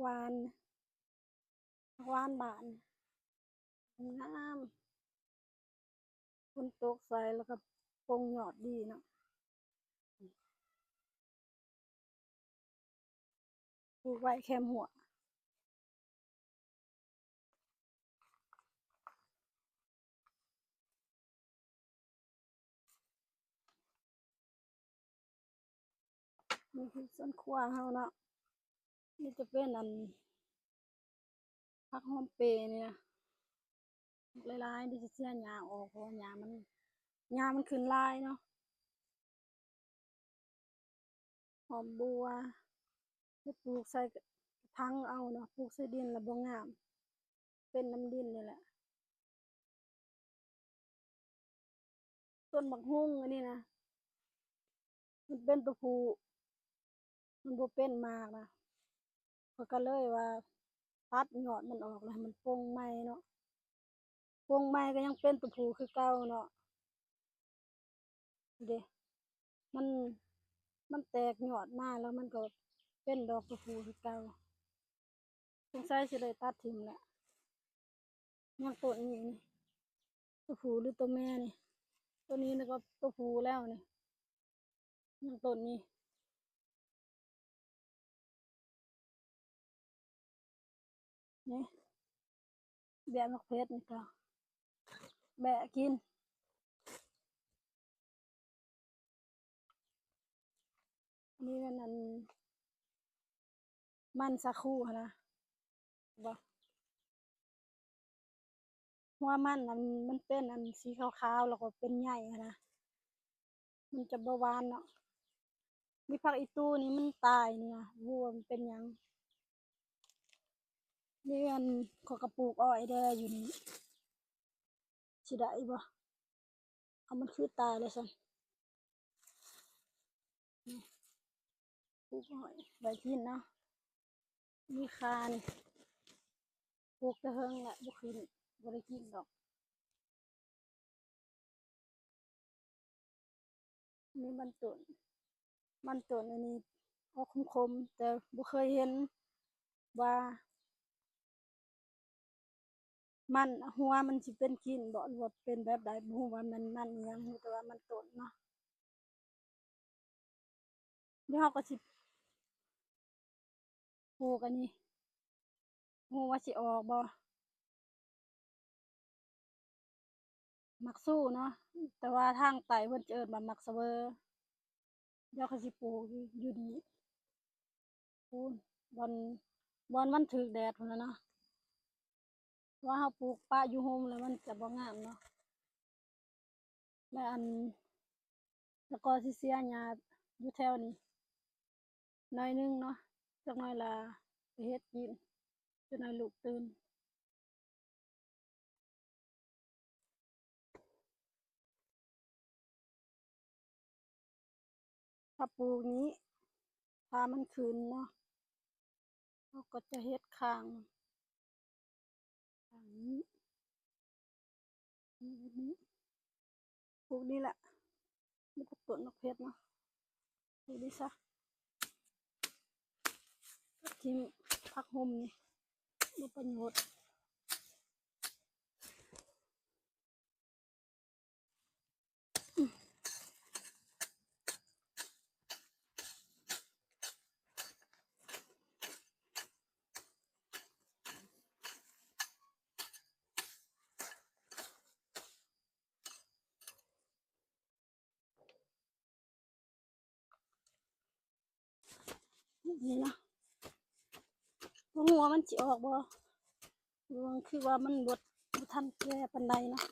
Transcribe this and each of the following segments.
หวานหวานบานงามฝนตกใส่แล้วก็ปงยอดดีเนาะปลูกไว้แคมหัวนี่คือส่วนครัวเฮาเนาะนี่จะเป็นอันผักหอมเปรย์นี่นะหลายๆดิจะเสียหญ้าออกเพราะว่าหญ้ามันขึ้นหลายเนาะหอมบัวจะปลูกใส่กระถางเอาเนาะปลูกใส่ดินแล้วบ่งามเป็นน้ำดินนี่แหละต้นบักฮุ่งอันนี้นะมันเป็นตัวผู้มันบ่เป็นมากนะเขาก็เลยว่าตัดยอดมันออกแล้วให้มันโป่งใหม่เนาะโป่งใหม่ก็ยังเป็นตัวผู้คือเก่าเนาะเด้มันมันแตกยอดมาแล้วมันก็เป็นดอกตัวผู้คือเก่าสงสัยสิได้ตัดทิ่มแหละยังต้นนี้นี่ตัวผู้หรือตัวแม่นี่ตัวนี้นี่ก็ตัวผู้แล้วนี่ยังต้นนี้นี่แบะมะเขือนี่ก็แบะกินนี่มันสักครู่นะบ่หัวมันมันเป็นสีขาวๆแล้วก็เป็นใหญ่นะมันจะบ่หวานเนาะมีผักอีตู้นี่มันตายนี่นะวัวมันเป็นหยังนี่ขอกระปลูกอ้อยแดอยู่นี่สิได้บ่เอามันคือตายเลยซั่นปลูกอ้อยไว้กินเนาะมีคานี่ปลูกแต่เฮิงแหละบ่ขึ้นบ่ได้กินดอกนี่มันต้นอันนี้ออกคมๆแต่บ่เคยเห็นว่ามันหัวมันสิเป็นกลิ่นบ่หรือว่าเป็นแบบใดบ่ฮู้ว่ามันอิหยังรู้แต่ว่ามันต้นเนาะเดี๋ยวเราก็สิปลูกอันนี้ฮู้ว่าสิออกบ่มักสู้เนาะแต่ว่าทางไต้เพิ่นจะเอิ้นว่ามักเสวอเดี๋ยวเขาสิปลูกอยู่นี่พูนบอนบอนมันถึกแดดพุ่นน่ะเนาะว่าเราปลูกปะอยู่โฮมแล้วมันจะบ่งามเนาะแล้วแล้วก็สิเสียหญ้าอยู่แถวนี้หน่อยหนึ่งเนาะจักหน่อยล่ะไปเฮ็ดกินจักหน่อยลูกตื่นถ้าปลูกนี้ถ้ามันขึ้นเนาะเราก็จะเฮ็ดข้างนี้แบบนี้ปลูกนี่แหละมันก็ต้นมะเขือเนาะปลูกนี่ซะก็ทิ่มผักห่มนี่บ่ประโยชน์นี่เนาะบ่ฮู้ว่ามันสิออกบ่คือว่ามันบ่ทันแก่ปานใดเนาะ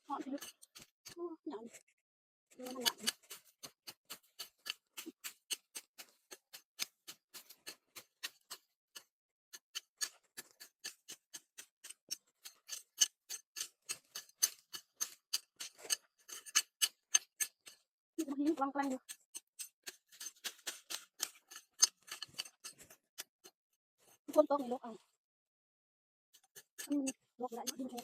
ฮ้อนอยู่ กำลังอยู่คนโตนี่ลกเอาลกได้ดูแท้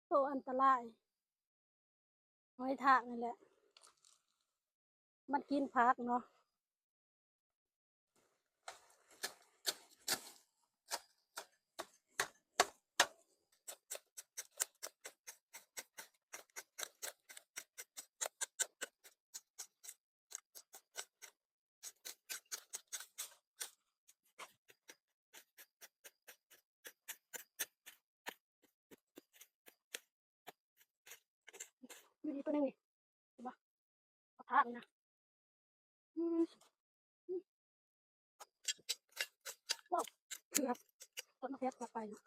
โตอันตรายหอยทากนี่แหละมันกินผักเนาะอยู่ดีตัวนึงนี่เห็นปะเอาทากนี่นะอืมว้าวเกือบต้นมะเขือกลับไปเนาะ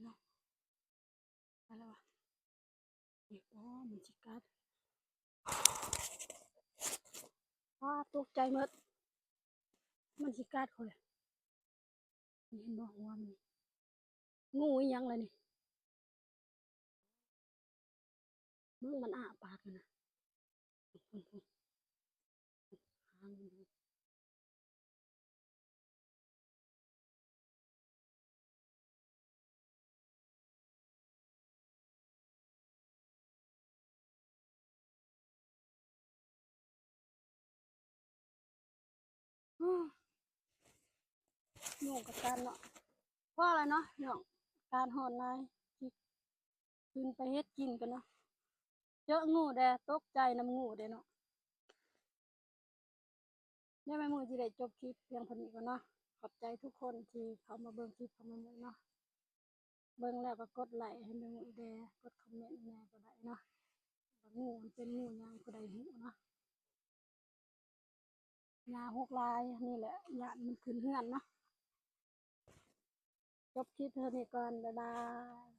เนาะไปแล้ววะนี่อ๋อมันสิกัดว้าตกใจหมดมันสิกัดข่อยนี่เห็นบ่หัวมันงูอีหยังล่ะนี่มึงมันอ้าปากอยู่นะพุ่นๆหางมันอ้องูกัดกันเนาะเพราะอะไรเนาะเนาะการหอนนายสิขึ้นไปเฮ็ดกินกันเนาะเจองูแดตกใจนำงูเด้เนาะเดี๋ยวแม่มือสิได้จบคลิปเพียงเท่านี้ก่อนเนาะขอบใจทุกคนที่เข้ามาเบิ่งคลิปของแม่มือเนาะเบิ่งแล้วก็กดไลค์ให้แม่มือแดกดคอมเมนต์แหน่ก็ได้เนาะว่างูมันเป็นงูหยังผู้ใดฮู้เนาะยาหกลายนี่แหละย้านมันขึ้นเฮือนเนาะจบคลิปเท่านี้ก่อนบ๊ายบาย